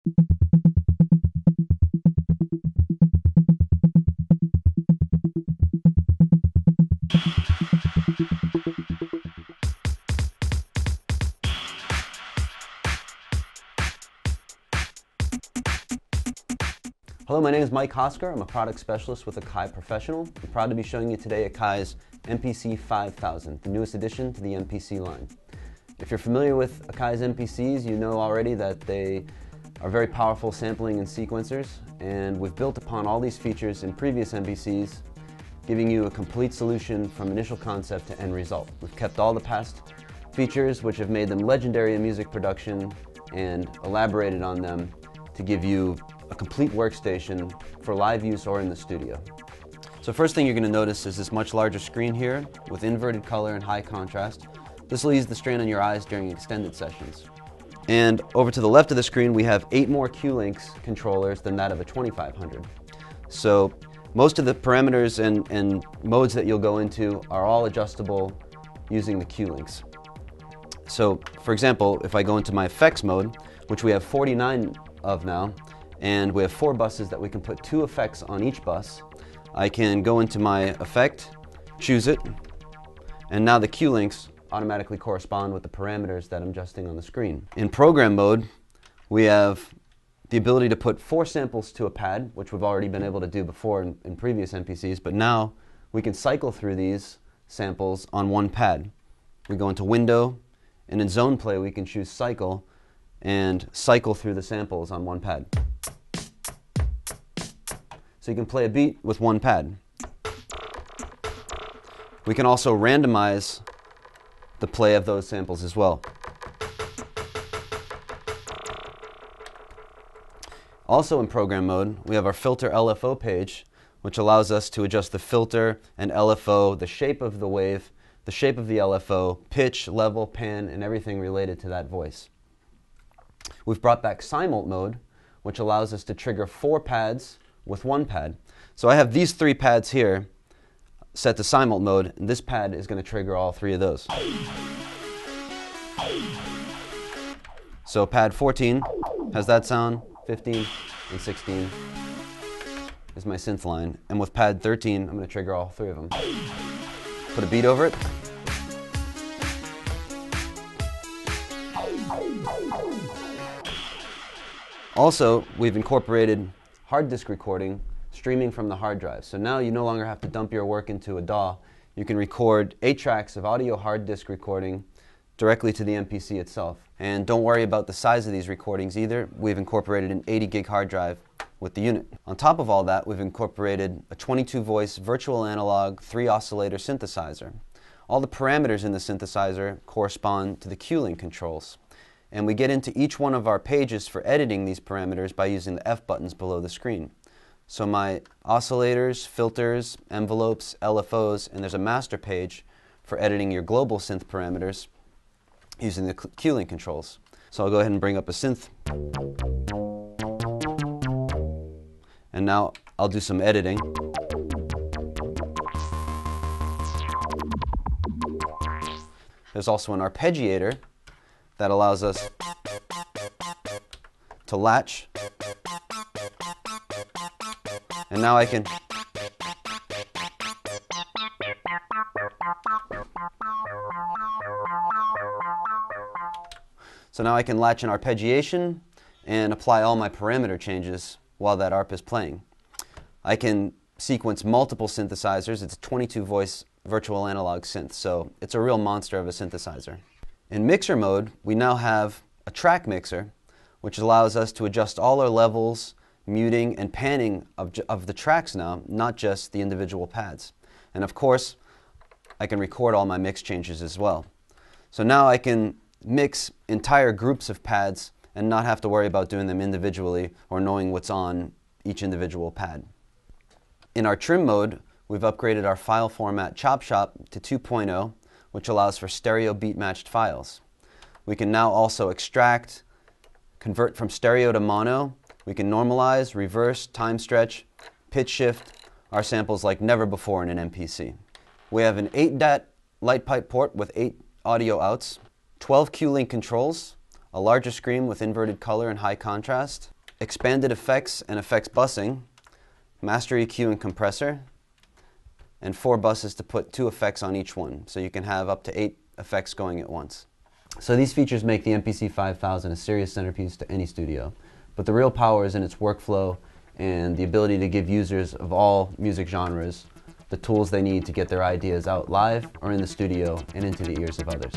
Hello, my name is Mike Hosker. I'm a product specialist with Akai Professional. I'm proud to be showing you today Akai's MPC5000, the newest addition to the MPC line. If you're familiar with Akai's MPCs, you know already that they are very powerful sampling and sequencers, and we've built upon all these features in previous MPCs, giving you a complete solution from initial concept to end result. We've kept all the past features which have made them legendary in music production and elaborated on them to give you a complete workstation for live use or in the studio. So first thing you're going to notice is this much larger screen here with inverted color and high contrast. This will ease the strain on your eyes during extended sessions. And over to the left of the screen we have 8 more Q-Links controllers than that of a 2500. So most of the parameters and modes that you'll go into are all adjustable using the Q-Links. So for example, if I go into my effects mode, which we have 49 of now, and we have 4 buses that we can put 2 effects on each bus. I can go into my effect, choose it, and now the Q-Links automatically correspond with the parameters that I'm adjusting on the screen. In program mode, we have the ability to put 4 samples to a pad, which we've already been able to do before in previous MPCs, but now we can cycle through these samples on one pad. We go into Window, and in Zone Play we can choose Cycle, and cycle through the samples on one pad. So you can play a beat with one pad. We can also randomize the play of those samples as well. Also in program mode, we have our filter LFO page, which allows us to adjust the filter and LFO, the shape of the wave, the shape of the LFO, pitch, level, pan, and everything related to that voice. We've brought back Simult mode, which allows us to trigger 4 pads with one pad. So I have these 3 pads here set to Simult mode, and this pad is going to trigger all 3 of those. So pad 14 has that sound, 15 and 16 is my synth line, and with pad 13 I'm going to trigger all 3 of them. Put a beat over it. Also, we've incorporated hard disk recording, streaming from the hard drive. So now you no longer have to dump your work into a DAW. You can record 8 tracks of audio hard disk recording directly to the MPC itself. And don't worry about the size of these recordings either. We've incorporated an 80 gig hard drive with the unit. On top of all that, we've incorporated a 22 voice virtual analog 3 oscillator synthesizer. All the parameters in the synthesizer correspond to the Q-Link controls. And we get into each one of our pages for editing these parameters by using the F buttons below the screen. So my oscillators, filters, envelopes, LFOs, and there's a master page for editing your global synth parameters using the Q-Link controls. So I'll go ahead and bring up a synth. And now I'll do some editing. There's also an arpeggiator that allows us to latch. And now I can latch an arpeggiation and apply all my parameter changes while that ARP is playing. I can sequence multiple synthesizers. It's a 22 voice virtual analog synth, so it's a real monster of a synthesizer. In mixer mode, we now have a track mixer, which allows us to adjust all our levels, muting, and panning of the tracks now, not just the individual pads. And of course, I can record all my mix changes as well. So now I can mix entire groups of pads and not have to worry about doing them individually or knowing what's on each individual pad. In our trim mode, we've upgraded our file format Chop Shop to 2.0, which allows for stereo beat matched files. We can now also extract, convert from stereo to mono. We can normalize, reverse, time stretch, pitch shift our samples like never before in an MPC. We have an 8-DAT light pipe port with 8 audio outs, 12 Q-Link controls, a larger screen with inverted color and high contrast, expanded effects and effects busing, master EQ and compressor, and 4 buses to put 2 effects on each one, so you can have up to 8 effects going at once. So these features make the MPC5000 a serious centerpiece to any studio, but the real power is in its workflow and the ability to give users of all music genres the tools they need to get their ideas out live or in the studio and into the ears of others.